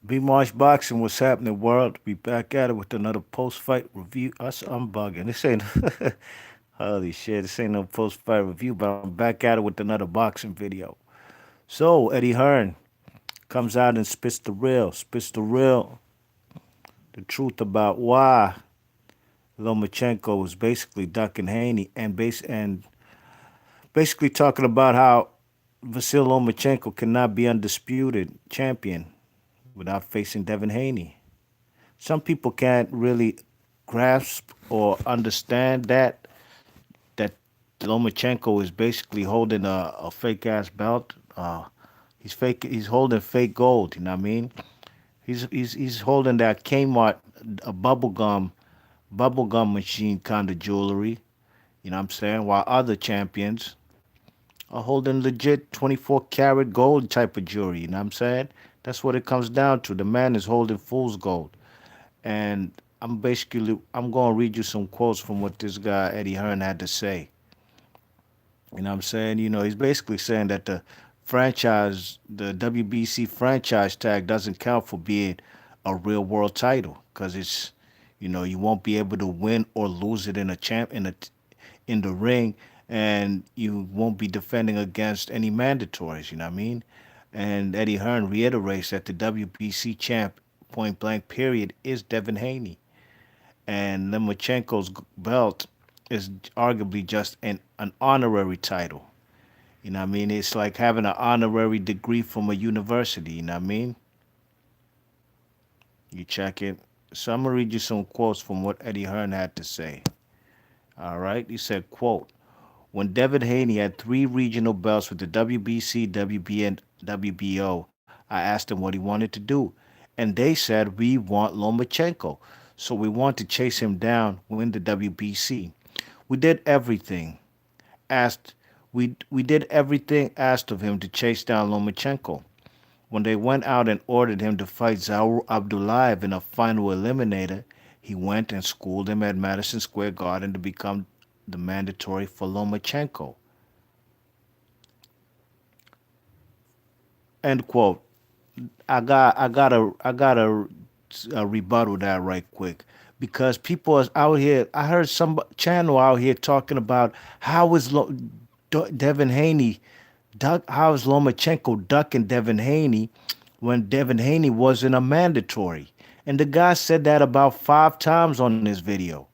B Marsh Boxing, what's happening, world? We back at it with another post-fight review. Us, I'm bugging. This ain't holy shit. This ain't no post-fight review, but I'm back at it with another boxing video. So Eddie Hearn comes out and spits the real, the truth about why Lomachenko was basically ducking Haney and basically talking about how Vasyl Lomachenko cannot be undisputed champion without facing Devin Haney. Some people can't really grasp or understand that Lomachenko is basically holding a fake ass belt. He's fake. He's holding fake gold. You know what I mean? He's holding that Kmart a bubblegum machine kind of jewelry. You know what I'm saying? While other champions are holding legit 24 karat gold type of jewelry. You know what I'm saying? That's what it comes down to. The man is holding fool's gold. And I'm going to read you some quotes from what this guy Eddie Hearn had to say. You know what I'm saying? You know, he's basically saying that the WBC franchise tag doesn't count for being a real world title because it's, you know, you won't be able to win or lose it in the ring, and you won't be defending against any mandatories. You know what I mean? And Eddie Hearn reiterates that the WBC champ, point blank period, is Devin Haney, and Lomachenko's belt is arguably just an honorary title. You know what I mean? It's like having an honorary degree from a university. You know what I mean? You check it. So I'm gonna read you some quotes from what Eddie Hearn had to say. All right, he said, "Quote: When Devin Haney had three regional belts with the WBC, WB, and WBO, I asked him what he wanted to do, and they said we want Lomachenko, so we want to chase him down, win the WBC. We did everything asked we did everything asked of him to chase down Lomachenko. When they went out and ordered him to fight Zaur Abdullayev in a final eliminator, he went and schooled him at Madison Square Garden to become the mandatory for Lomachenko." End quote. I gotta rebuttal that right quick because people is out here. I heard some channel out here talking about how is Devin Haney, how is Lomachenko ducking Devin Haney when Devin Haney wasn't a mandatory, and the guy said that about 5 times on this video.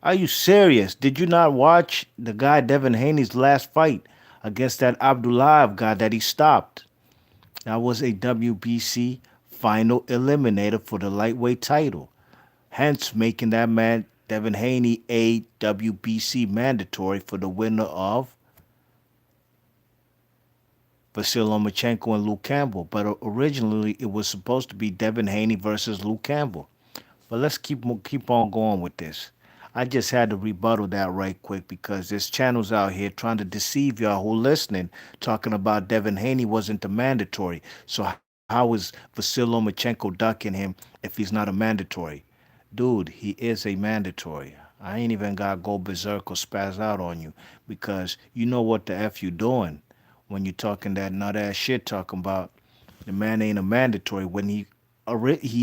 Are you serious? Did you not watch the guy Devin Haney's last fight against that Abdullayev guy that he stopped? That was a WBC final eliminator for the lightweight title, hence making that man Devin Haney a WBC mandatory for the winner of Vasyl Lomachenko and Luke Campbell. But originally it was supposed to be Devin Haney versus Luke Campbell. But let's keep on going with this. I just had to rebuttal that right quick because there's channels out here trying to deceive y'all who listening, talking about Devin Haney wasn't the mandatory. So how is Vasyl Lomachenko ducking him if he's not a mandatory? Dude, he is a mandatory. I ain't even gotta go berserk or spaz out on you because you know what the F you doing when you talking that nut ass shit talking about the man ain't a mandatory when he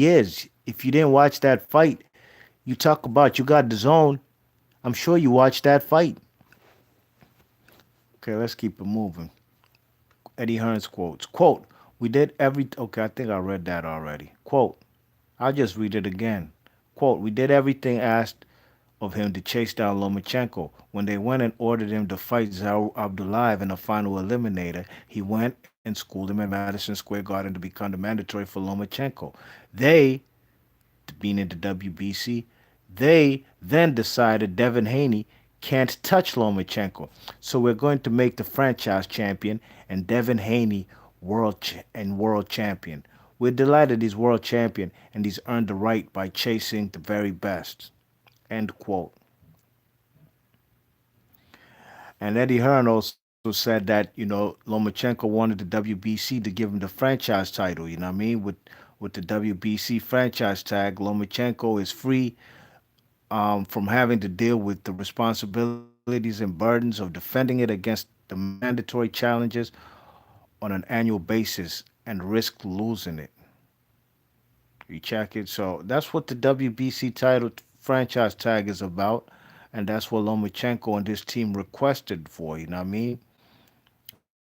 is. If you didn't watch that fight, you talk about you got the zone. I'm sure you watched that fight. Okay, let's keep it moving. Eddie Hearn's quotes. Quote, we did every okay, I think I read that already. Quote, I'll just read it again. Quote, we did everything asked of him to chase down Lomachenko. When they went and ordered him to fight Zaur Abdullayev in a final eliminator, he went and schooled him at Madison Square Garden to become the mandatory for Lomachenko. They, being in the WBC, they then decided Devin Haney can't touch Lomachenko. So we're going to make the franchise champion and Devin Haney world champion. We're delighted he's world champion and he's earned the right by chasing the very best. End quote. And Eddie Hearn also said that, Lomachenko wanted the WBC to give him the franchise title, you know what I mean? With the WBC franchise tag, Lomachenko is free from having to deal with the responsibilities and burdens of defending it against the mandatory challenges on an annual basis. and risk losing it. You check it. So that's what the WBC title franchise tag is about. And that's what Lomachenko and his team requested for. You know what I mean?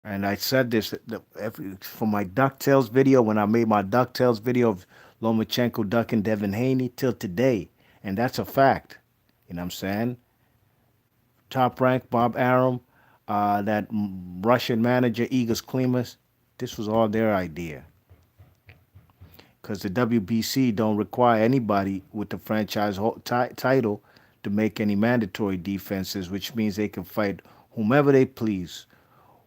And I said this for my DuckTales video when I made my DuckTales video of Lomachenko ducking Devin Haney till today. And that's a fact. You know what I'm saying? Top rank Bob Arum, that Russian manager Igor Klimas, this was all their idea. Because the WBC don't require anybody with the franchise title to make any mandatory defenses, which means they can fight whomever they please.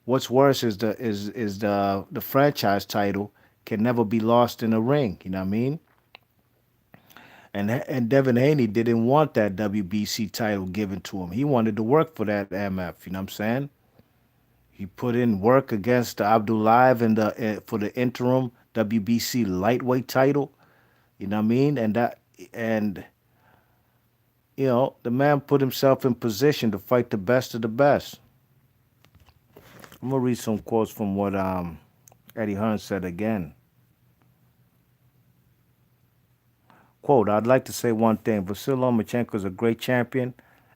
What's worse is the franchise title can never be lost in a ring. You know what I mean? And Devin Haney didn't want that WBC title given to him. He wanted to work for that MF. You know what I'm saying? He put in work against Abdullayev in for the interim WBC lightweight title. You know what I mean? And the man put himself in position to fight the best of the best. I'm gonna read some quotes from what Eddie Hearn said again. Quote, I'd like to say one thing. Vasyl Lomachenko is a great champion,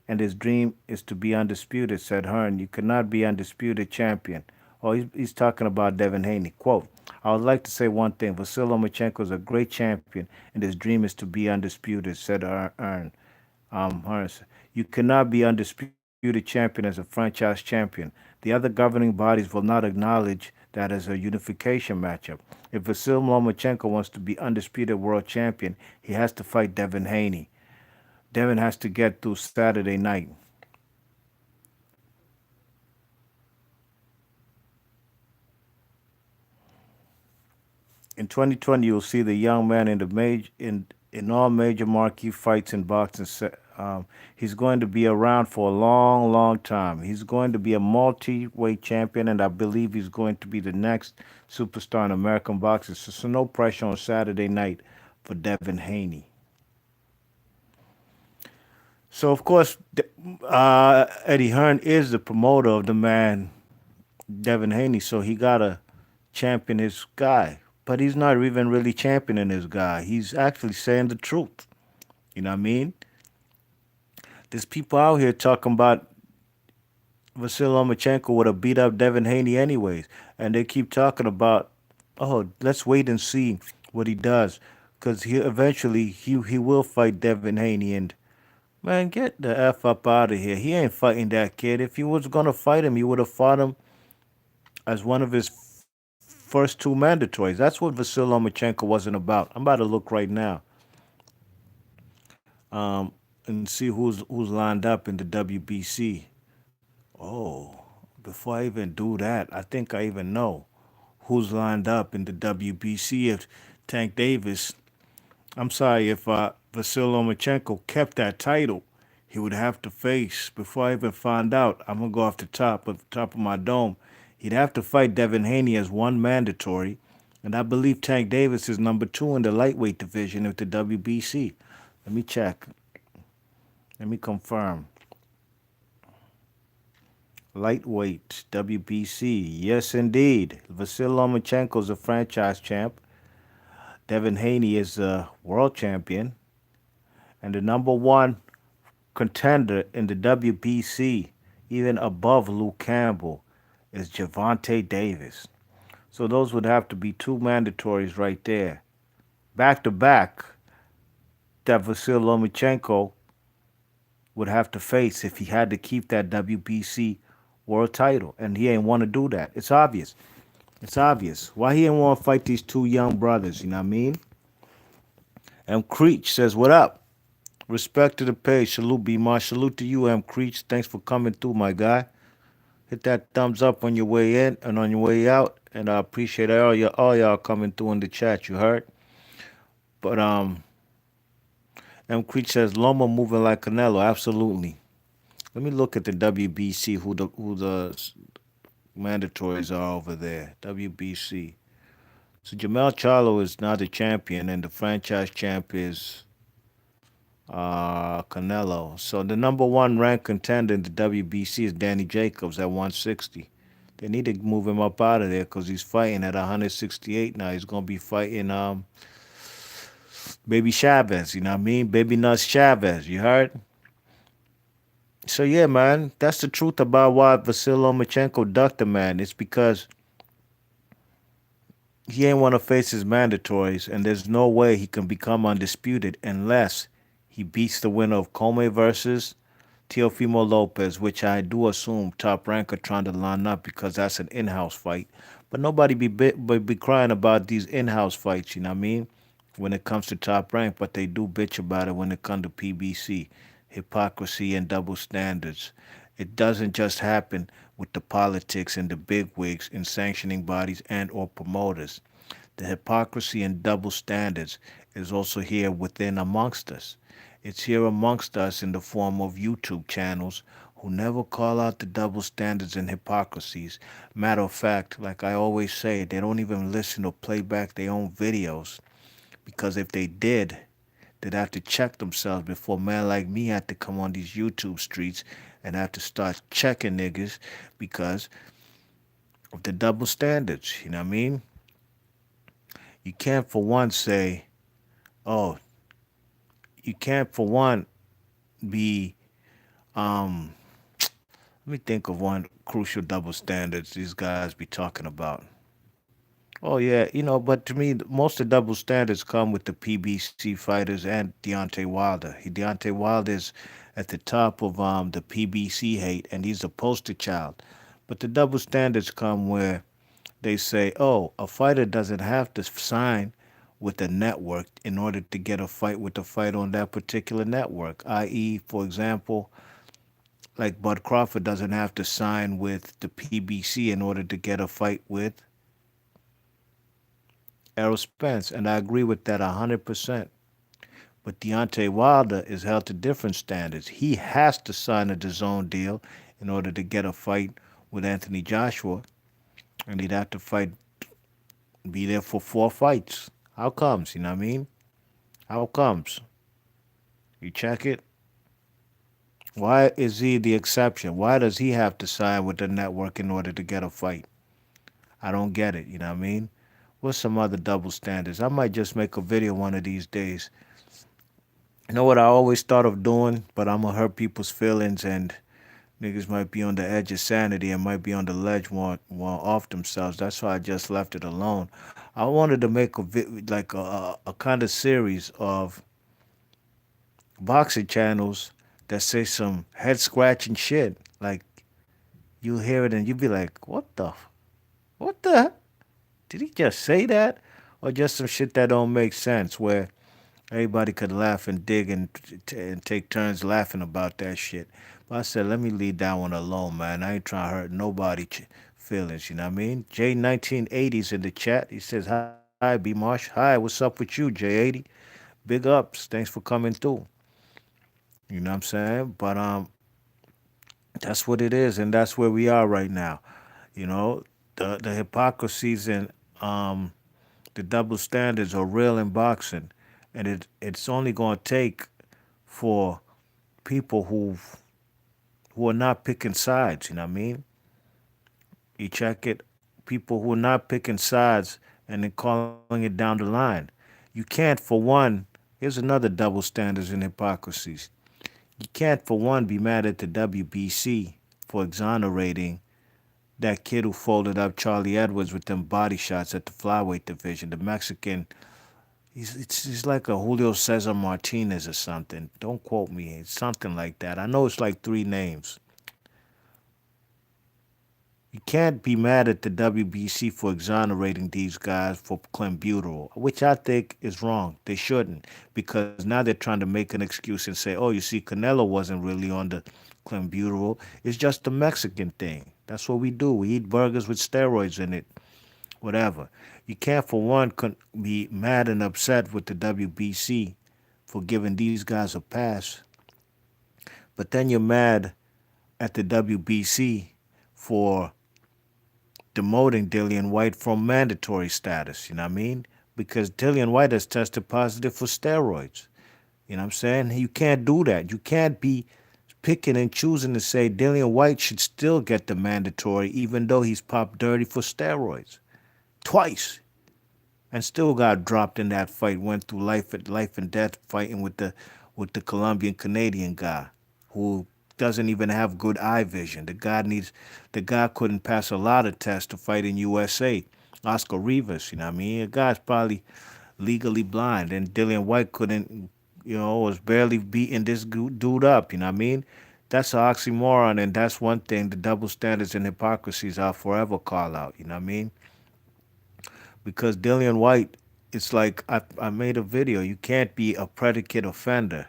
and his dream is to be undisputed, said Hearn. You cannot be undisputed champion. Oh, he's talking about Devin Haney. Quote, I would like to say one thing. Vasyl Lomachenko is a great champion, and his dream is to be undisputed, said Hearn. Hearns. You cannot be undisputed champion as a franchise champion. The other governing bodies will not acknowledge that as a unification matchup. If Vasyl Lomachenko wants to be undisputed world champion, he has to fight Devin Haney. Devin has to get through Saturday night. In 2020, you'll see the young man in the in all major marquee fights in boxing. He's going to be around for a long, long time. He's going to be a multi-weight champion, and I believe he's going to be the next superstar in American boxing. So no pressure on Saturday night for Devin Haney. So of course, Eddie Hearn is the promoter of the man Devin Haney, so he gotta champion his guy. But he's not even really championing his guy. He's actually saying the truth. You know what I mean? There's people out here talking about Vasyl Lomachenko would have beat up Devin Haney anyways, and they keep talking about, oh, let's wait and see what he does, because he will fight Devin Haney. And man, get the f up out of here. He ain't fighting that kid. If he was gonna fight him, he would have fought him as one of his first two mandatories. That's what Vasyl Lomachenko wasn't about. I'm about to look right now, and see who's lined up in the WBC. Oh, before I even do that, I think I even know who's lined up in the WBC. If Tank Davis, I'm sorry, if Vasyl Lomachenko kept that title, he would have to face. Before I even find out, I'm gonna go off the top of my dome. He'd have to fight Devin Haney as one mandatory, and I believe Tank Davis is number two in the lightweight division of the WBC. Let me check. Let me confirm. Lightweight WBC. Yes, indeed. Vasyl Lomachenko is a franchise champ. Devin Haney is a world champion. And the number one contender in the WBC, even above Luke Campbell, is Gervonta Davis. So those would have to be two mandatories right there. Back to back, that Vasyl Lomachenko would have to face if he had to keep that WBC world title. And he ain't want to do that. It's obvious. It's obvious. Why he ain't want to fight these two young brothers, you know what I mean? M. Creech says, what up? Respect to the page. Salute, B. Mar. Salute to you, M. Creech. Thanks for coming through, my guy. Hit that thumbs up on your way in and on your way out. And I appreciate all y'all coming through in the chat, you heard? But M. Creech says, Loma moving like Canelo. Absolutely. Let me look at the WBC, who the mandatories are over there. WBC. So Jamel Charlo is now the champion, and the franchise champ is Canelo. So the number one ranked contender in the WBC is Danny Jacobs at 160. They need to move him up out of there because he's fighting at 168 now. He's gonna be fighting Baby Chavez. You know what I mean? Baby Nuts Chavez. You heard? So yeah, man, that's the truth about why Vasyl Lomachenko ducked the man. It's because he ain't want to face his mandatories, and there's no way he can become undisputed unless he beats the winner of Comey versus Teofimo Lopez, which I do assume Top Rank are trying to line up because that's an in-house fight. But nobody be crying about these in-house fights, you know what I mean? When it comes to Top Rank, but they do bitch about it when it comes to PBC, hypocrisy and double standards. It doesn't just happen with the politics and the big wigs in sanctioning bodies and or promoters. The hypocrisy and double standards is also here within amongst us. It's here amongst us in the form of YouTube channels who never call out the double standards and hypocrisies. Matter of fact, like I always say, they don't even listen or play back their own videos because if they did, they'd have to check themselves before a man like me had to come on these YouTube streets and have to start checking niggas because of the double standards. You know what I mean? You can't for one say, oh, you can't for one be let me think of one crucial double standards these guys be talking about. Oh yeah, but to me, most of the double standards come with the PBC fighters and Deontay Wilder. Deontay Wilder's at the top of the PBC hate, and he's a poster child. But the double standards come where they say, oh, a fighter doesn't have to sign with a network in order to get a fight with a fight on that particular network. I.e., for example, like Bud Crawford doesn't have to sign with the PBC in order to get a fight with Errol Spence, and I agree with that 100%. But Deontay Wilder is held to different standards. He has to sign a DAZN deal in order to get a fight with Anthony Joshua, and he'd have to be there for 4 fights. How comes? You know what I mean? How comes? You check it. Why is he the exception? Why does he have to sign with the network in order to get a fight? I don't get it. You know what I mean? What's some other double standards? I might just make a video one of these days. You know what I always thought of doing, but I'm gonna hurt people's feelings and niggas might be on the edge of sanity and might be on the ledge one off themselves. That's why I just left it alone. I wanted to make like a kind of series of boxing channels that say some head scratching shit. Like you hear it and you be like, what the, did he just say that? Or just some shit that don't make sense where everybody could laugh and dig and take turns laughing about that shit. But I said, let me leave that one alone, man. I ain't trying to hurt nobody feelings, you know what I mean? J1980's in the chat. He says, hi, B Marsh. Hi, what's up with you, J80? Big ups. Thanks for coming through. You know what I'm saying? But that's what it is, and that's where we are right now. You know, the hypocrisies and the double standards are real in boxing, and it's only going to take for people who are not picking sides. You know what I mean? You check it, people who are not picking sides and then calling it down the line. You can't, for one. Here's another double standards and hypocrisies. You can't, for one, be mad at the WBC for exonerating that kid who folded up Charlie Edwards with them body shots at the flyweight division. The Mexican, he's like a Julio Cesar Martinez or something. Don't quote me. It's something like that. I know it's like 3 names. You can't be mad at the WBC for exonerating these guys for clenbuterol, which I think is wrong. They shouldn't, because now they're trying to make an excuse and say, oh, you see, Canelo wasn't really on the clenbuterol. It's just a Mexican thing. That's what we do. We eat burgers with steroids in it, whatever. You can't, for one, be mad and upset with the WBC for giving these guys a pass, but then you're mad at the WBC for demoting Dillian White from mandatory status, you know what I mean? Because Dillian White has tested positive for steroids. You know what I'm saying? You can't do that. You can't be picking and choosing to say Dillian White should still get the mandatory, even though he's popped dirty for steroids twice, and still got dropped in that fight. Went through life and death fighting with the Colombian Canadian guy, who doesn't even have good eye vision. The guy couldn't pass a lot of tests to fight in USA. Oscar Rivas, you know what I mean? The guy's probably legally blind, and Dillian White couldn't, was barely beating this dude up. You know what I mean? That's an oxymoron, and that's one thing. The double standards and hypocrisies I'll forever call out. You know what I mean? Because Dillian White, it's like I made a video. You can't be a predicate offender.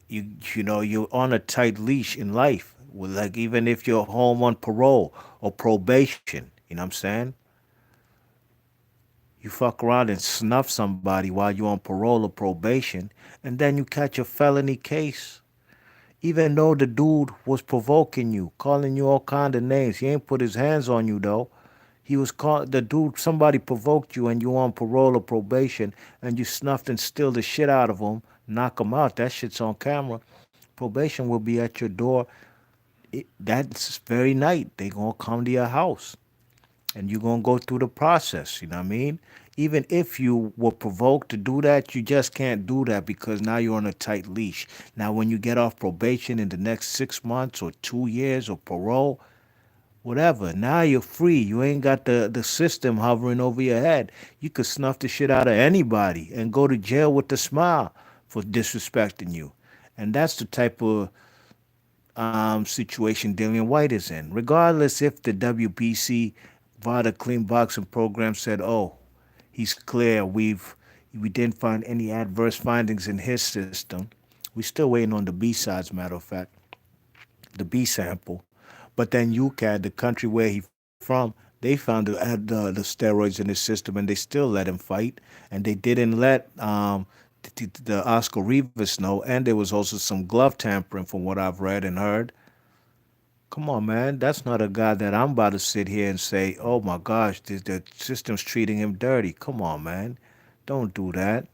You're on a tight leash in life. Well, like even if you're home on parole or probation, you know what I'm saying? You fuck around and snuff somebody while you're on parole or probation, and then you catch a felony case. Even though the dude was provoking you, calling you all kind of names, he ain't put his hands on you though. He was called the dude. Somebody provoked you, and you on parole or probation, and you snuffed and stilled the shit out of him, knock him out. That shit's on camera. Probation will be at your door. That's very night. They gonna come to your house, and you're gonna go through the process. You know what I mean? Even if you were provoked to do that, you just can't do that because now you're on a tight leash. Now, when you get off probation in the next 6 months or 2 years or parole, whatever. Now you're free. You ain't got the system hovering over your head. You could snuff the shit out of anybody and go to jail with a smile for disrespecting you. And that's the type of situation Dillian White is in. Regardless if the WBC VADA clean boxing program said, "Oh, he's clear. We didn't find any adverse findings in his system." We still waiting on the B sides, matter of fact, the B sample. But then UCAD, the country where he from, they found the steroids in his system, and they still let him fight, and they didn't let the Oscar Rivas know, and there was also some glove tampering from what I've read and heard. Come on, man, that's not a guy that I'm about to sit here and say, "Oh my gosh, the system's treating him dirty." Come on, man, don't do that.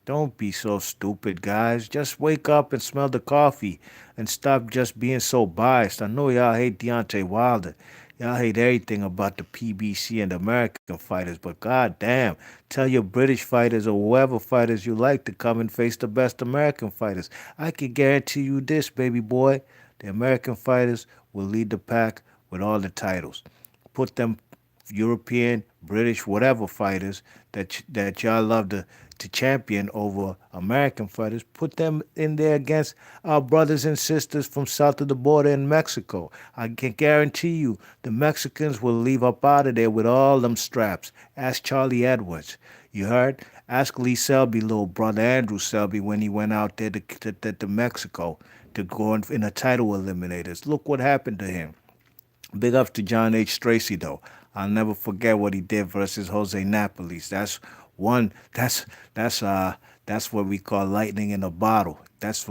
Don't be so stupid, guys. Just wake up and smell the coffee and stop just being so biased. I know y'all hate Deontay Wilder. Y'all hate everything about the PBC and the American fighters, but god damn, tell your British fighters or whoever fighters you like to come and face the best American fighters. I can guarantee you this, baby boy. The American fighters will lead the pack with all the titles. Put them European, British, whatever fighters that y'all love to champion over American fighters, put them in there against our brothers and sisters from south of the border in Mexico. I can guarantee you the Mexicans will leave up out of there with all them straps. Ask Charlie Edwards. You heard? Ask Lee Selby, little brother Andrew Selby, when he went out there to Mexico to go in a title eliminators. Look what happened to him. Big ups to John H. Tracy though. I'll never forget what he did versus Jose Napoles. One. That's what we call lightning in a bottle. That's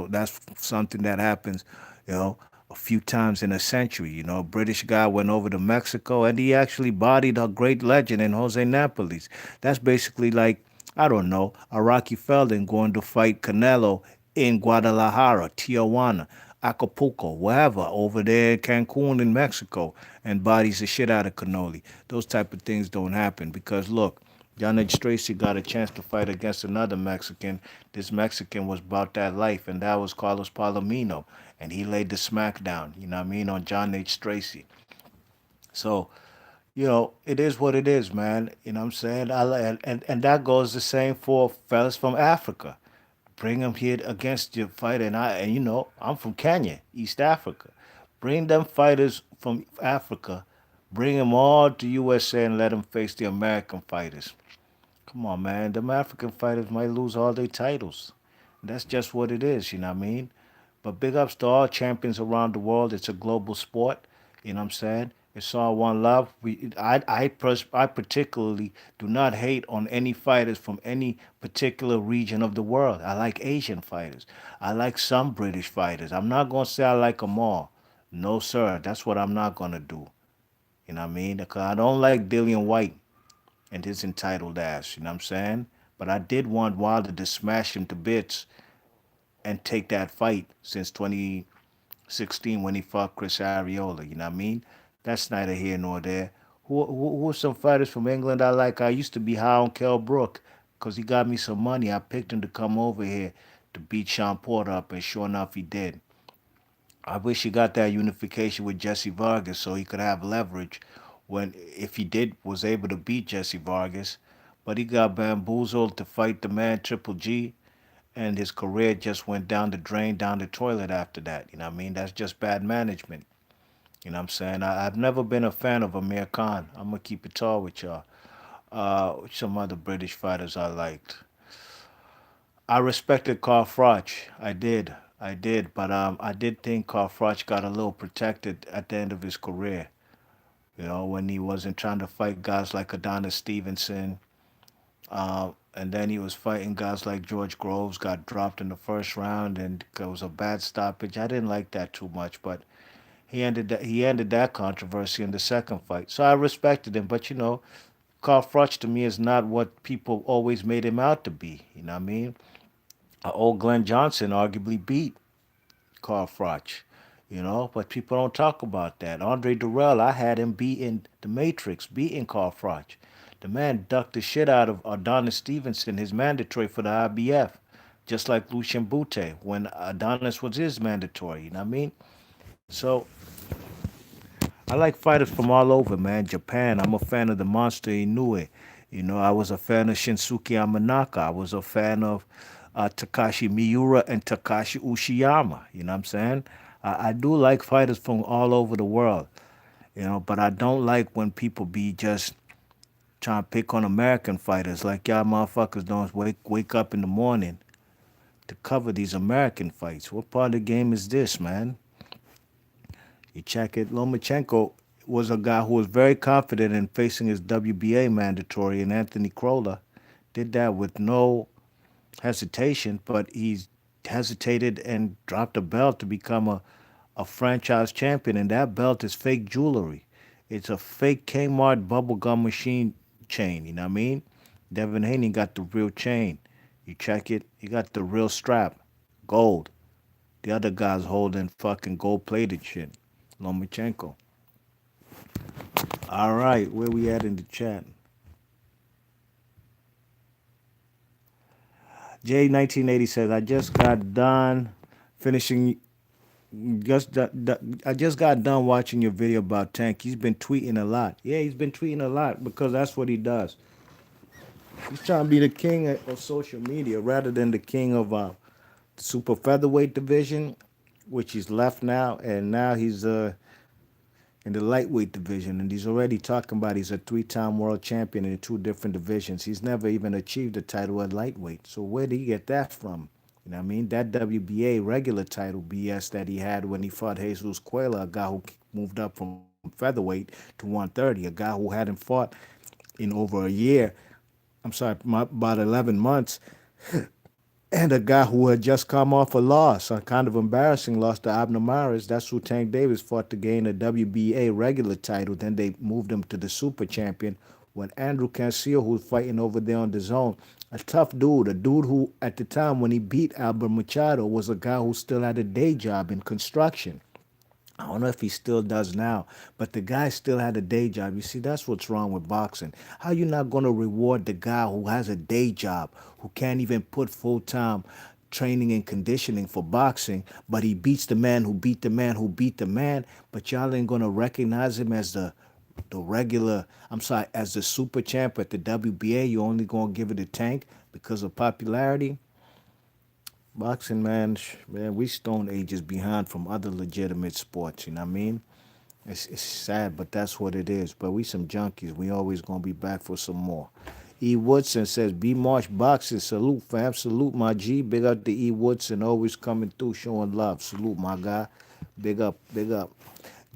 something that happens, a few times in a century. A British guy went over to Mexico and he actually bodied a great legend in Jose Napoles. That's basically like, I don't know, a Rocky Feldon going to fight Canelo in Guadalajara, Tijuana, Acapulco, wherever, over there in Cancun in Mexico, and bodies the shit out of cannoli. Those type of things don't happen because look, John H. Tracy got a chance to fight against another Mexican. This Mexican was about that life, and that was Carlos Palomino, and he laid the smackdown, you know what I mean, on John H. Tracy. So, it is what it is, man. You know what I'm saying? And that goes the same for fellas from Africa. Bring them here against your fighter, and I'm from Kenya, East Africa. Bring them fighters from Africa, bring them all to USA and let them face the American fighters. Come on, man. Them African fighters might lose all their titles. That's just what it is, you know what I mean? But big ups to all champions around the world. It's a global sport. You know what I'm saying? It's all one love. I particularly do not hate on any fighters from any particular region of the world. I like Asian fighters. I like some British fighters. I'm not going to say I like them all. No, sir. That's what I'm not going to do. You know what I mean? Because I don't like Dillian White and his entitled ass. You know what I'm saying? But I did want Wilder to smash him to bits and take that fight since 20. 16 when he fought Chris Ariola. You know what I mean? That's neither here nor there. Who are some fighters from England I like? I used to be high on Kell Brook because he got me some money. I picked him to come over here to beat Sean Porter up, and sure enough, he did. I wish he got that unification with Jesse Vargas so he could have leverage when if he did was able to beat Jesse Vargas, but he got bamboozled to fight the man Triple G, and his career just went down the drain, down the toilet after that. You know what I mean? That's just bad management. You know what I'm saying? I've never been a fan of Amir Khan. I'm gonna keep it tall with y'all. Some other British fighters I liked. I respected Carl Froch. I did, but I did think Carl Froch got a little protected at the end of his career. You know, when he wasn't trying to fight guys like Adonis Stevenson, and then he was fighting guys like George Groves, got dropped in the first round, and it was a bad stoppage. I didn't like that too much, but he ended that controversy in the second fight. So I respected him, but you know, Carl Froch to me is not what people always made him out to be. You know what I mean? Old Glenn Johnson arguably beat Carl Froch, you know, but people don't talk about that. Andre Durrell, I had him beating the Matrix, beating Carl Froch. The man ducked the shit out of Adonis Stevenson, his mandatory for the IBF, just like Lucien Bute when Adonis was his mandatory. You know what I mean? So I like fighters from all over, man. Japan, I'm a fan of the Monster Inoue. You know, I was a fan of Shinsuke Amanaka. I was a fan of Takashi Miura and Takashi Ushiyama. You know what I'm saying? I do like fighters from all over the world, you know, but I don't like when people be just trying to pick on American fighters like y'all motherfuckers don't wake up in the morning to cover these American fights. What part of the game is this, man? You check it. Lomachenko was a guy who was very confident in facing his WBA mandatory, and Anthony Crolla did that with no hesitation, but he hesitated and dropped a belt to become a franchise champion, and that belt is fake jewelry. It's a fake Kmart bubblegum machine chain, you know what I mean? Devin Haney got the real chain. You check it, he got the real strap, gold. The other guy's holding fucking gold plated shit. Lomachenko. All right, where we at in the chat? J1980 says, I just got done finishing. I just got done watching your video about Tank. He's been tweeting a lot. Yeah, he's been tweeting a lot because that's what he does. He's trying to be the king of social media rather than the king of super featherweight division, which he's left now, and now he's in the lightweight division, and he's already talking about he's a three-time world champion in two different divisions. He's never even achieved a title at lightweight. So where did he get that from? You know what I mean? That WBA regular title BS that he had when he fought Jesus Cuela, a guy who moved up from featherweight to 130, a guy who hadn't fought in over a year. I'm sorry, about 11 months, and a guy who had just come off a loss, a kind of embarrassing loss to Abner Maris. That's who Tank Davis fought to gain a WBA regular title. Then they moved him to the super champion when Andrew Cancio, who was fighting over there on the zone, a tough dude, a dude who at the time when he beat Albert Machado was a guy who still had a day job in construction. I don't know if he still does now, but the guy still had a day job. You see, that's what's wrong with boxing. How you not going to reward the guy who has a day job, who can't even put full-time training and conditioning for boxing, but he beats the man who beat the man who beat the man, but y'all ain't going to recognize him as the regular, I'm sorry, as the super champ at the WBA. You only going to give it a Tank because of popularity. Boxing, man, man, we stone ages behind from other legitimate sports. You know what I mean? It's sad, but that's what it is. But we some junkies. We always gonna be back for some more. E. Woodson says, B. Marsh Boxing. Salute, fam. Salute, my G. Big up to E. Woodson. Always coming through, showing love. Salute, my guy. Big up, big up.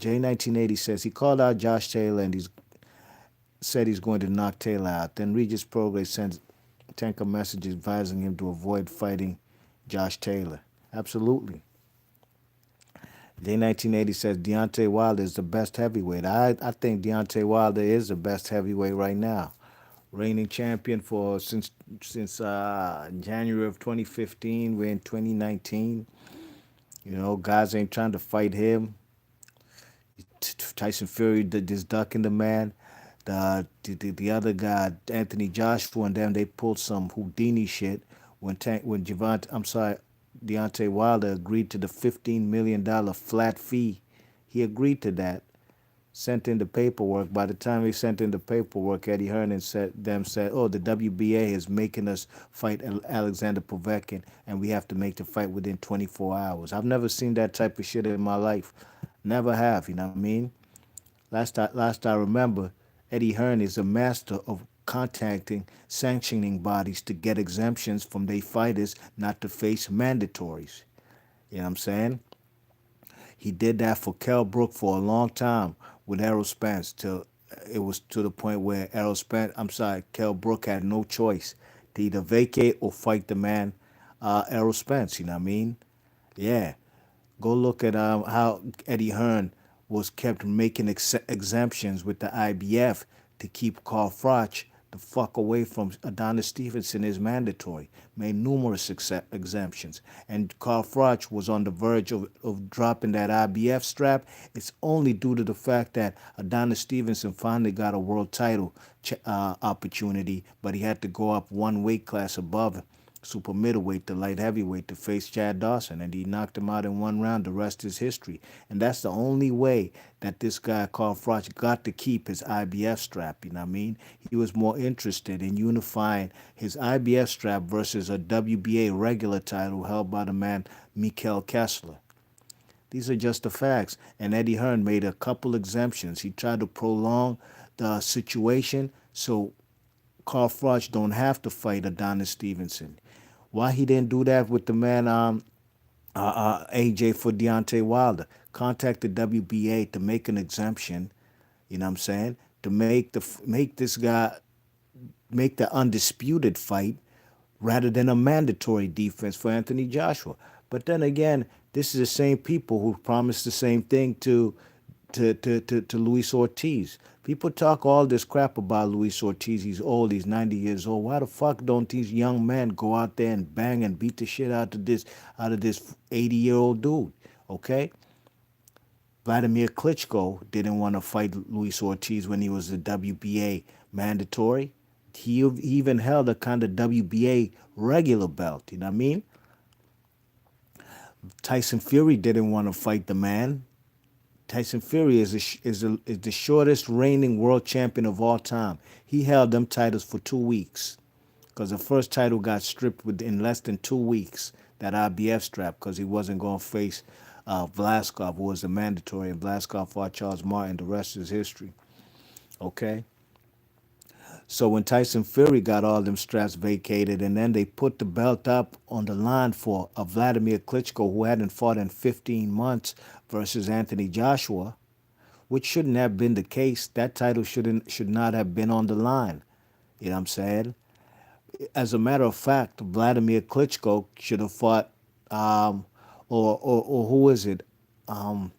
J1980 says, he called out Josh Taylor and he's said he's going to knock Taylor out. Then Regis Prograis sends Tank a message advising him to avoid fighting Josh Taylor. Absolutely. J1980 says Deontay Wilder is the best heavyweight. I think Deontay Wilder is the best heavyweight right now. Reigning champion for since January of 2015. We're in 2019. You know, guys ain't trying to fight him. Tyson Fury did this ducking the man. The other guy, Anthony Joshua, and them, they pulled some Houdini shit when Deontay Wilder agreed to the $15 million flat fee. He agreed to that. Sent in the paperwork. By the time he sent in the paperwork, Eddie Hearn and said, "Oh, the WBA is making us fight Alexander Povetkin, and we have to make the fight within 24 hours." I've never seen that type of shit in my life. Never have. You know what I mean? Last I remember, Eddie Hearn is a master of contacting sanctioning bodies to get exemptions from their fighters not to face mandatories. You know what I'm saying? He did that for Kell Brook for a long time with Errol Spence till it was to the point where Kell Brook had no choice to either vacate or fight the man, Errol Spence. You know what I mean? Yeah. Go look at how Eddie Hearn was kept making exemptions with the IBF to keep Carl Froch the fuck away from Adonis Stevenson is mandatory. Made numerous exemptions. And Carl Froch was on the verge of dropping that IBF strap. It's only due to the fact that Adonis Stevenson finally got a world title opportunity, but he had to go up one weight class above super middleweight to light heavyweight to face Chad Dawson, and he knocked him out in one round. The rest is history, and that's the only way that this guy Carl Froch got to keep his IBF strap. You know what I mean? He was more interested in unifying his IBF strap versus a WBA regular title held by the man Mikkel Kessler. These are just the facts. And Eddie Hearn made a couple exemptions. He tried to prolong the situation so Carl Froch don't have to fight Adonis Stevenson. Why he didn't do that with the man AJ for Deontay Wilder? Contact the WBA to make an exemption. You know what I'm saying? To make this guy make the undisputed fight rather than a mandatory defense for Anthony Joshua. But then again, this is the same people who promised the same thing to Luis Ortiz. People talk all this crap about Luis Ortiz. He's old. He's 90 years old. Why the fuck don't these young men go out there and bang and beat the shit out of this 80-year-old dude? Okay. Vladimir Klitschko didn't want to fight Luis Ortiz when he was the WBA mandatory. He even held a kind of WBA regular belt. You know what I mean? Tyson Fury didn't want to fight the man. Tyson Fury is the shortest reigning world champion of all time. He held them titles for 2 weeks because the first title got stripped within less than 2 weeks. That IBF strap because he wasn't going to face Vlaskov, who was the mandatory, and Vlaskov fought Charles Martin. The rest is history. Okay. So when Tyson Fury got all them straps vacated, and then they put the belt up on the line for a Vladimir Klitschko who hadn't fought in 15 months versus Anthony Joshua, which shouldn't have been the case. That title should not have been on the line. You know what I'm saying? As a matter of fact, Vladimir Klitschko should have fought, um, or who is it? Um,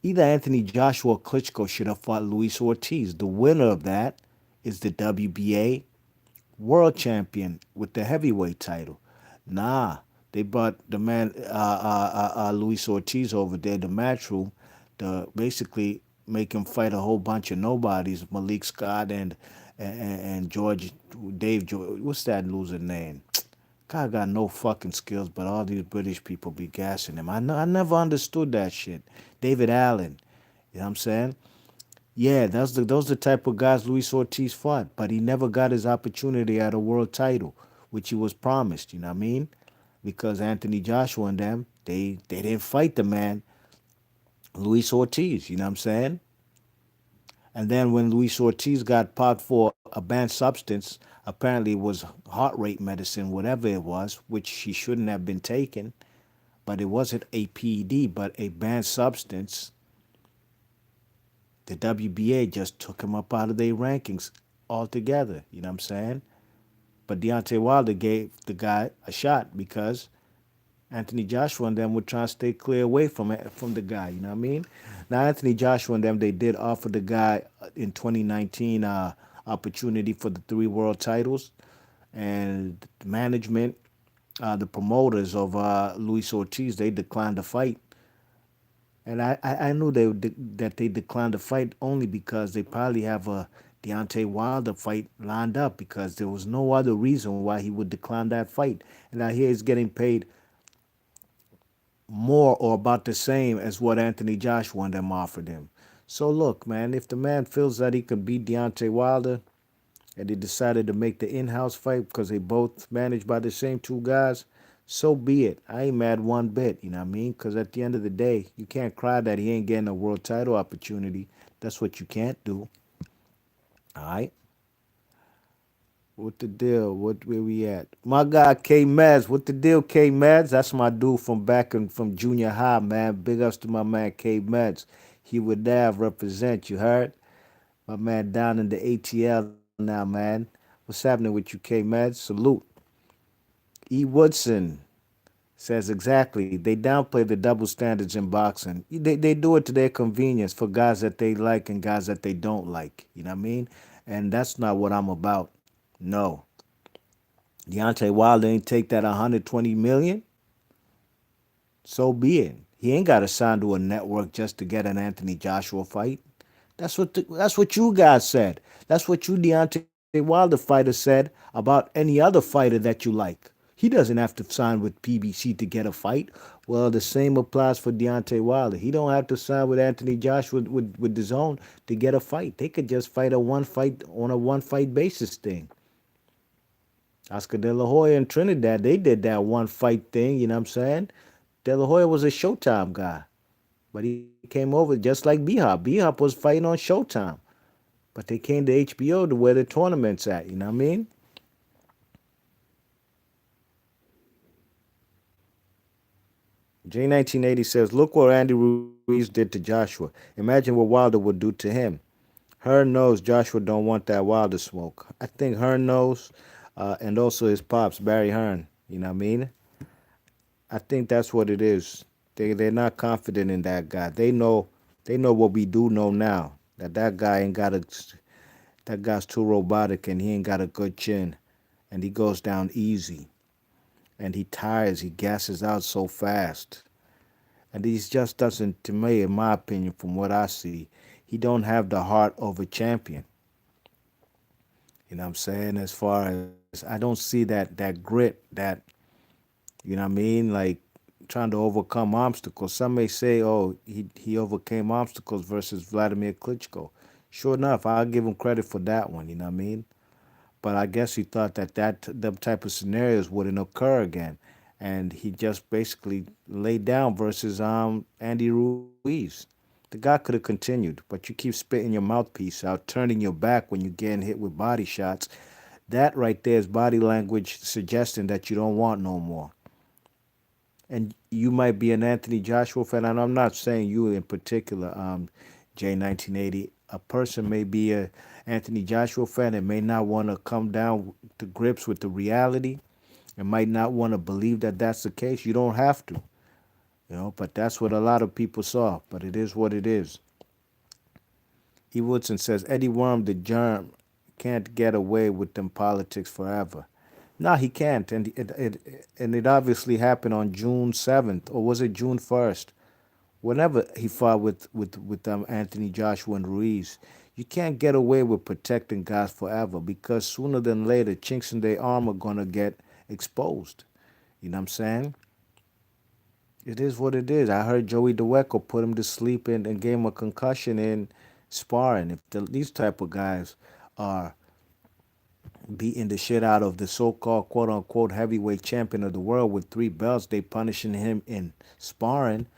Either Anthony Joshua or Klitschko should have fought Luis Ortiz. The winner of that is the WBA world champion with the heavyweight title. Nah, they brought the man Luis Ortiz over there, the matchroom, to basically make him fight a whole bunch of nobodies, Malik Scott and George Dave George. What's that loser name? Guy got no fucking skills, but all these British people be gassing him. I never understood that shit. David Allen, you know what I'm saying? Yeah, those the type of guys Luis Ortiz fought, but he never got his opportunity at a world title, which he was promised. You know what I mean? Because Anthony Joshua and them, they didn't fight the man Luis Ortiz. You know what I'm saying? And then when Luis Ortiz got popped for a banned substance, apparently it was heart rate medicine, whatever it was, which he shouldn't have been taking, but it wasn't a PED, but a banned substance. The WBA just took him up out of their rankings altogether. You know what I'm saying? But Deontay Wilder gave the guy a shot because Anthony Joshua and them would try to stay clear away from the guy. You know what I mean? Now Anthony Joshua and them, they did offer the guy in 2019 opportunity for the 3 world titles, and management the promoters of Luis Ortiz, they declined the fight. And I knew that they declined the fight only because they probably have a Deontay Wilder fight lined up because there was no other reason why he would decline that fight. And I hear he's getting paid more or about the same as what Anthony Joshua and them offered him. So look, man, if the man feels that he could beat Deontay Wilder and he decided to make the in-house fight because they both managed by the same two guys, so be it. I ain't mad one bit, you know what I mean? Because at the end of the day, you can't cry that he ain't getting a world title opportunity. That's what you can't do. All right? What the deal? Where we at? My guy K Mads. What the deal, K Mads? That's my dude from back in from junior high, man. Big ups to my man K Mads. He would have represent, you heard? My man down in the ATL now, man. What's happening with you, K Mads? Salute. E Woodson says exactly. They downplay the double standards in boxing. They do it to their convenience for guys that they like and guys that they don't like. You know what I mean? And that's not what I'm about. No. Deontay Wilder ain't take that 120 million. So be it. He ain't got to sign to a network just to get an Anthony Joshua fight. That's what you guys said. That's what you Deontay Wilder fighter said about any other fighter that you like. He doesn't have to sign with PBC to get a fight. Well, the same applies for Deontay Wilder. He don't have to sign with Anthony Joshua with his own to get a fight. They could just fight a one fight on a one fight basis thing. Oscar De La Hoya and Trinidad, they did that one fight thing, you know what I'm saying? De La Hoya was a Showtime guy, but he came over just like B-Hop. B-Hop was fighting on Showtime, but they came to HBO to where the tournament's at, you know what I mean? J1980 says, look what Andy Ruiz did to Joshua. Imagine what Wilder would do to him. Hearn knows Joshua don't want that Wilder smoke. I think Hearn knows, and also his pops, Barry Hearn, you know what I mean? I think that's what it is. They're not confident in that guy. They know what we do know now. That guy ain't got a that guy's too robotic and he ain't got a good chin. And he goes down easy. And he tires, he gasses out so fast. And he just doesn't, to me, in my opinion, from what I see, he don't have the heart of a champion. You know what I'm saying? As far as I don't see that grit, that you know what I mean? Like trying to overcome obstacles. Some may say, oh, he overcame obstacles versus Vladimir Klitschko. Sure enough, I'll give him credit for that one, you know what I mean? But I guess he thought that them type of scenarios wouldn't occur again. And he just basically laid down versus Andy Ruiz. The guy could have continued, but you keep spitting your mouthpiece out, turning your back when you're getting hit with body shots. That right there is body language suggesting that you don't want no more. And you might be an Anthony Joshua fan, and I'm not saying you in particular, J1980. A person may be a Anthony Joshua fan and may not want to come down to grips with the reality and might not want to believe that that's the case. You don't have to, but that's what a lot of people saw. But it is what it is. E. Woodson says Eddie Worm, the germ, can't get away with them politics forever. No, he can't, and it obviously happened on June 7th, or was it June 1st? Whenever he fought with Anthony Joshua and Ruiz, you can't get away with protecting guys forever because sooner than later, chinks in their armor gonna get exposed. You know what I'm saying? It is what it is. I heard Joey DeWeco put him to sleep and gave him a concussion in sparring. If these type of guys are beating the shit out of the so-called quote-unquote heavyweight champion of the world with 3 belts, they punishing him in sparring.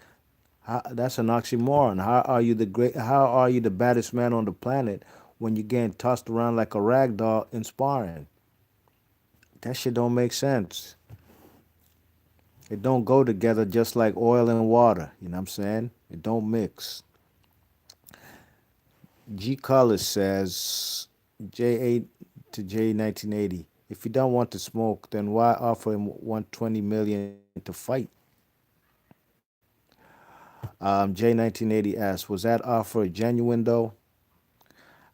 That's an oxymoron. How are you the baddest man on the planet when you're getting tossed around like a rag doll in sparring? That shit don't make sense. It don't go together just like oil and water. You know what I'm saying? It don't mix. G. Collis says J8 to J1980. If you don't want to smoke, then why offer him 120 million to fight? J1980 asks, was that offer genuine though?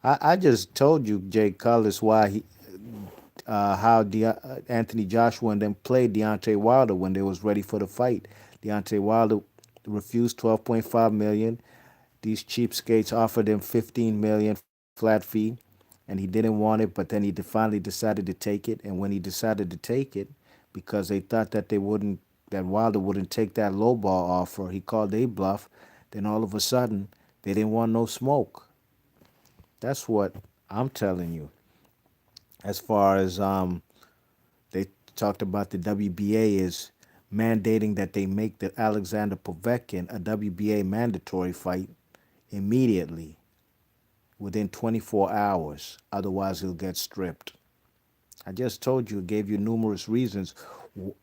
I just told you, Jay Collis, why Anthony Joshua and them played Deontay Wilder when they was ready for the fight. Deontay Wilder refused 12.5 million. These cheapskates offered him 15 million flat fee, and he didn't want it. But then he finally decided to take it. And when he decided to take it, because they thought that that Wilder wouldn't take that lowball offer, he called a bluff. Then all of a sudden, they didn't want no smoke. That's what I'm telling you. As far as they talked about the WBA is mandating that they make the Alexander Povetkin a WBA mandatory fight immediately within 24 hours. Otherwise, he'll get stripped. I just told you, gave you numerous reasons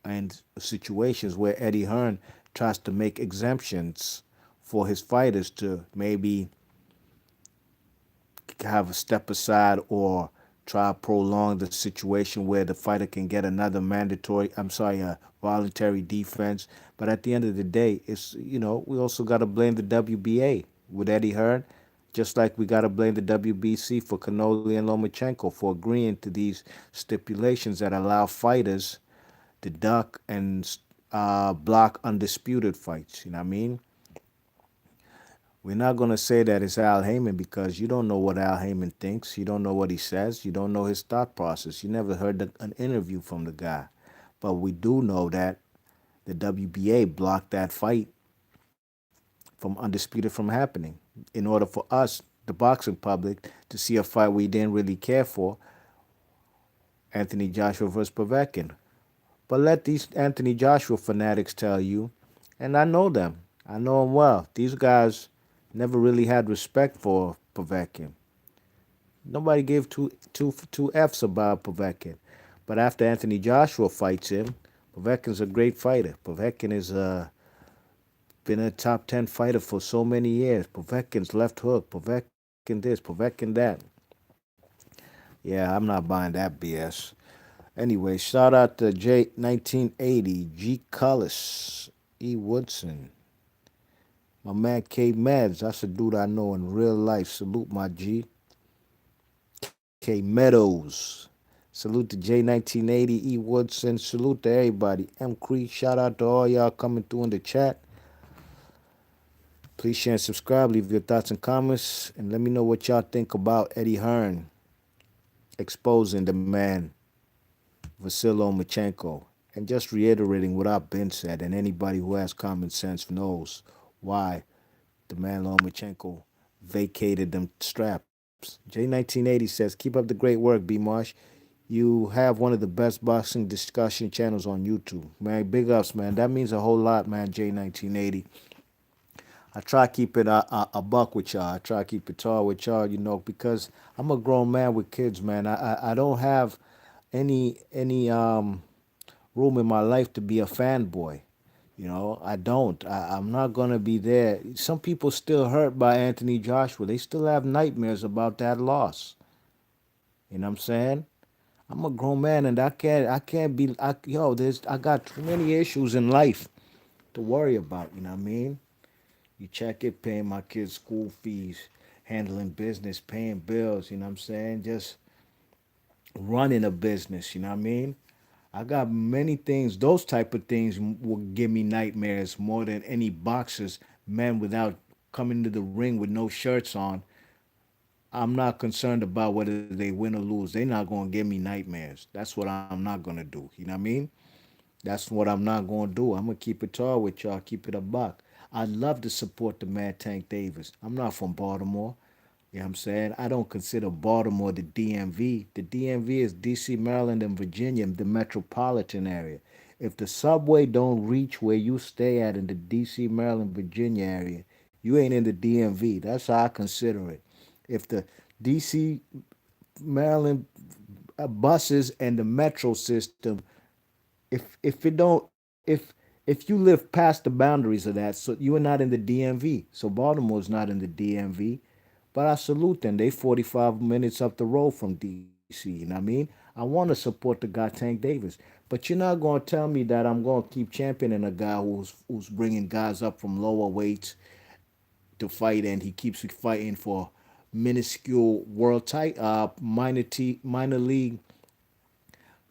and situations where Eddie Hearn tries to make exemptions for his fighters to maybe have a step aside or try to prolong the situation where the fighter can get another voluntary defense. But at the end of the day, we also got to blame the WBA with Eddie Hearn, just like we got to blame the WBC for Canoli and Lomachenko for agreeing to these stipulations that allow fighters to duck and block undisputed fights. You know what I mean? We're not going to say that it's Al Heyman because you don't know what Al Heyman thinks. You don't know what he says. You don't know his thought process. You never heard an interview from the guy. But we do know that the WBA blocked that fight from Undisputed from happening in order for us, the boxing public, to see a fight we didn't really care for, Anthony Joshua versus Povetkin. But let these Anthony Joshua fanatics tell you, and I know them. I know them well. These guys never really had respect for Povetkin. Nobody gave two F's about Povetkin. But after Anthony Joshua fights him, Povetkin's a great fighter. Povetkin has been a top 10 fighter for so many years. Povetkin's left hook, Povetkin this, Povetkin that. Yeah, I'm not buying that BS. Anyway, shout out to J1980, G. Cullis, E. Woodson, my man K. Mads. That's a dude I know in real life. Salute my G. K. Meadows. Salute to J1980, E. Woodson. Salute to everybody. M. Cree, shout out to all y'all coming through in the chat. Please share and subscribe. Leave your thoughts and comments. And let me know what y'all think about Eddie Hearn exposing the man, Vasyl Lomachenko. And just reiterating what I've been said, and anybody who has common sense knows why the man Lomachenko vacated them straps. J1980 says, keep up the great work, B. Marsh. You have one of the best boxing discussion channels on YouTube. Man, big ups, man. That means a whole lot, man, J1980. I try to keep it a buck with y'all. I try to keep it tall with y'all, because I'm a grown man with kids, man. I don't have any room in my life to be a fanboy. I don't. I'm not gonna be there. Some people still hurt by Anthony Joshua. They still have nightmares about that loss. You know what I'm saying? I'm a grown man, and I can't be. I got too many issues in life to worry about. You know what I mean? You check it, paying my kids' school fees, handling business, paying bills. You know what I'm saying? Just running a business. You know what I mean? I got many things. Those type of things will give me nightmares more than any boxers, men without coming to the ring with no shirts on. I'm not concerned about whether they win or lose. They're not gonna give me nightmares. That's what I'm not gonna do. You know what I mean? That's what I'm not gonna do. I'm gonna keep it tall with y'all. Keep it a buck. I'd love to support the man Tank Davis. I'm not from Baltimore. You know what I'm saying? I don't consider Baltimore the DMV. The DMV is DC, Maryland, and Virginia, the metropolitan area. If the subway don't reach where you stay at in the DC, Maryland, Virginia area, you ain't in the DMV. That's how I consider it. If the DC, Maryland buses and the metro system, if it don't if you live past the boundaries of that, so you are not in the DMV. So Baltimore's not in the DMV. But I salute them. They 45 minutes up the road from DC. You know what I mean? I want to support the guy Tank Davis. But you're not going to tell me that I'm going to keep championing a guy who's bringing guys up from lower weights to fight, and he keeps fighting for minuscule world minor league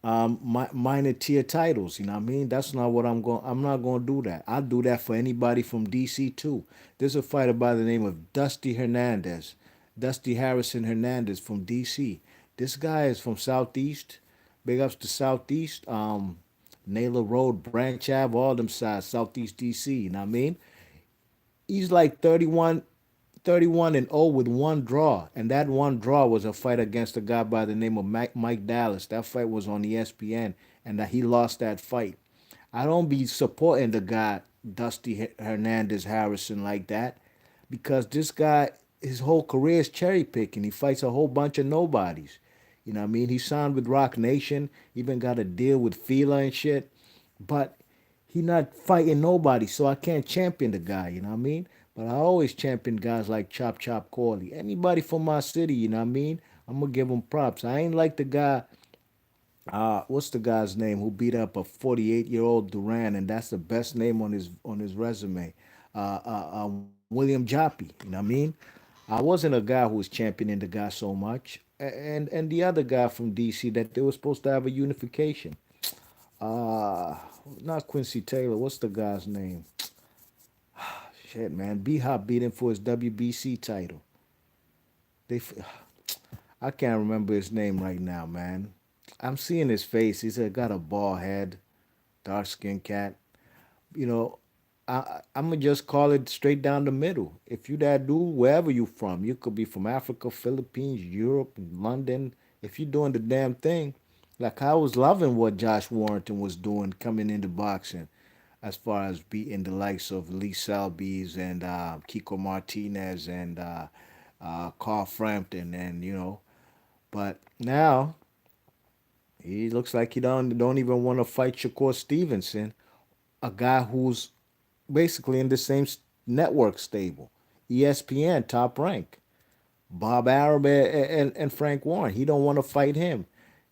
minor tier titles. You know what I mean? That's not what I'm going. I'm not going to do that. I'll do that for anybody from DC too. There's a fighter by the name of Dusty Harrison Hernandez from DC. This guy is from Southeast. Big ups to Southeast. Naylor Road, Branch Ave, all them sides, Southeast DC. You know what I mean? He's like 31 and 0 with one draw, and that one draw was a fight against a guy by the name of Mike Dallas. That fight was on ESPN, and that he lost that fight. I don't be supporting the guy Dusty Hernandez Harrison like that because this guy, his whole career is cherry picking. He fights a whole bunch of nobodies. You know what I mean? He signed with Rock Nation, even got a deal with Fila and shit, but he not fighting nobody, so I can't champion the guy. You know what I mean? But I always champion guys like Chop Chop Corley. Anybody from my city, you know what I mean? I'm gonna give him props. I ain't like the guy. What's the guy's name who beat up a 48-year-old Duran, and that's the best name on his resume. William Joppy. You know what I mean? I wasn't a guy who was championing the guy so much, and the other guy from DC that they were supposed to have a unification. Uh, Not Quincy Taylor. What's the guy's name? Shit, man. B Hop beat him for his WBC title. They, I can't remember his name right now, man. I'm seeing his face. Got a bald head, dark skinned cat. You know, I'm gonna just call it straight down the middle. If you that dude, wherever you from, you could be from Africa, Philippines, Europe, London. If you're doing the damn thing, like I was loving what Josh Warrington was doing coming into boxing, as far as beating the likes of Lee Selby's and Kiko Martinez and Carl Frampton, and but now he looks like he don't even want to fight Shakur Stevenson, a guy who's basically in the same network stable, ESPN top rank. Bob Arab and Frank Warren. He don't want to fight him.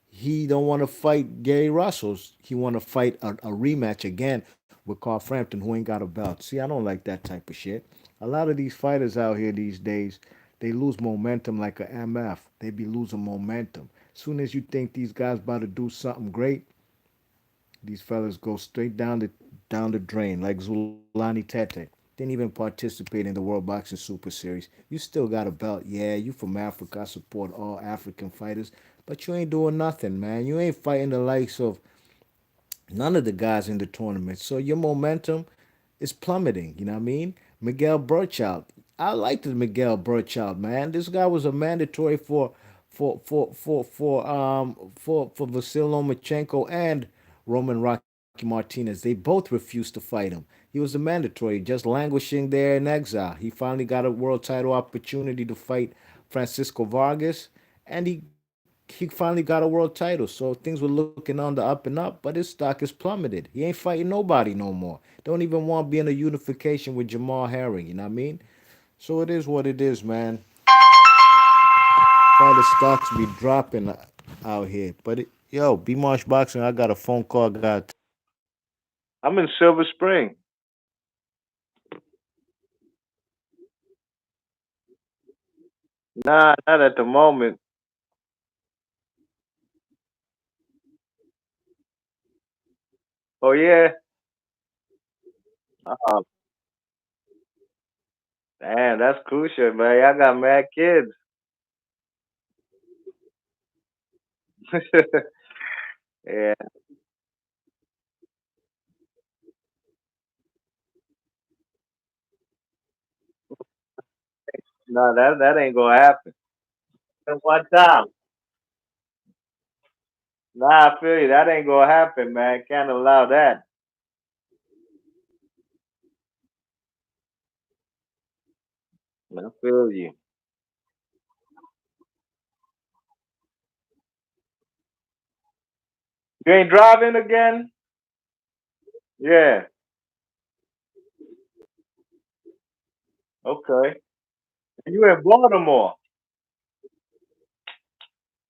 He don't want to fight Gary Russell's. He want to fight a rematch again with Carl Frampton, who ain't got a belt. See, I don't like that type of shit. A lot of these fighters out here these days, they lose momentum like a MF. They be losing momentum. Soon as you think these guys about to do something great, these fellas go straight down the drain like Zulani Tete. Didn't even participate in the World Boxing Super Series. You still got a belt. Yeah, you from Africa. I support all African fighters. But you ain't doing nothing, man. You ain't fighting the likes of none of the guys in the tournament. So your momentum is plummeting. You know what I mean? Miguel Burchout. I liked Miguel Burchout, man. This guy was a mandatory for Vasyl Lomachenko and Roman Rocky Martinez. They both refused to fight him. He was a mandatory, just languishing there in exile. He finally got a world title opportunity to fight Francisco Vargas, and he finally got a world title. So things were looking on the up and up, but his stock is plummeted. He ain't fighting nobody no more. Don't even want to be in a unification with Jamal Herring. You know what I mean? So it is what it is, man. Fighter stocks be dropping out here. Yo, B Marsh Boxing, I got a phone call. I'm in Silver Spring. Nah, not at the moment. Oh yeah. Oh, damn, that's crucial, man. I got mad kids. Yeah. No, that ain't gonna happen. At one time. Nah, I feel you. That ain't gonna happen, man. Can't allow that. I feel you. You ain't driving again? Yeah. Okay. You in Baltimore?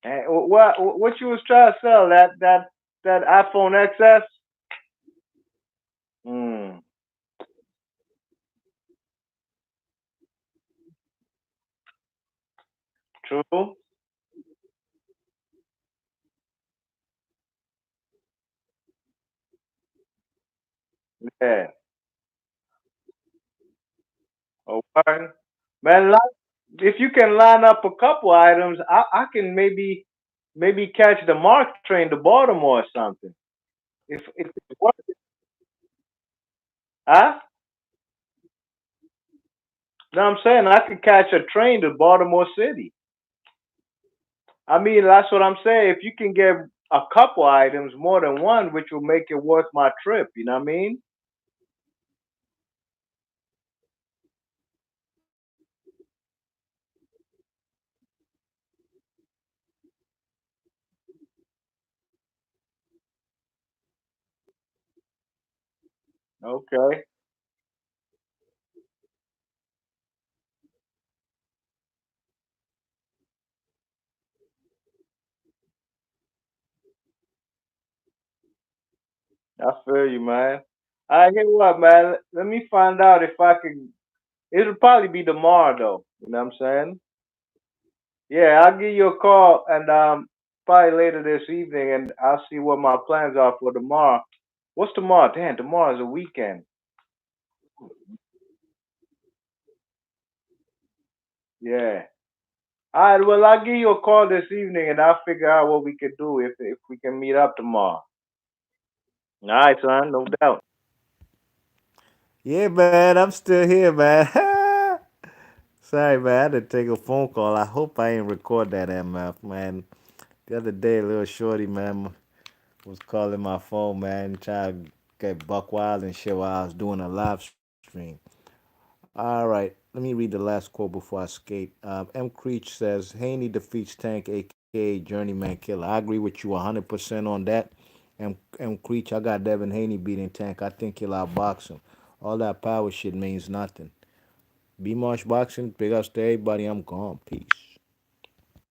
And what you was trying to sell? That iPhone XS? Hmm. True. Yeah. Okay. Man, if you can line up a couple items, I can maybe catch the Mark train to Baltimore or something. If it's worth it. Huh? No, I'm saying I could catch a train to Baltimore City. I mean, that's what I'm saying. If you can get a couple items, more than one, which will make it worth my trip. You know what I mean? Okay, I feel you, man. I hear what, man. Let me find out if I can. It'll probably be tomorrow, though. You know what I'm saying? Yeah, I'll give you a call and probably later this evening, and I'll see what my plans are for tomorrow. What's tomorrow? Damn, tomorrow's a weekend. Yeah. All right. Well, I'll give you a call this evening, and I'll figure out what we could do if we can meet up tomorrow. All right, son. No doubt. Yeah, man, I'm still here, man. Sorry, man, I had to take a phone call. I hope I ain't record that MF, man. The other day, little shorty, man, was calling my phone, man, trying to get buck wild and shit while I was doing a live stream. All right, let me read the last quote before I skate. M. Creech says Haney defeats Tank, aka Journeyman Killer. I agree with you 100% on that. M. Creech, I got Devin Haney beating Tank. I think he'll outbox him. All that power shit means nothing. B Marsh Boxing, big ups to everybody. I'm gone. Peace.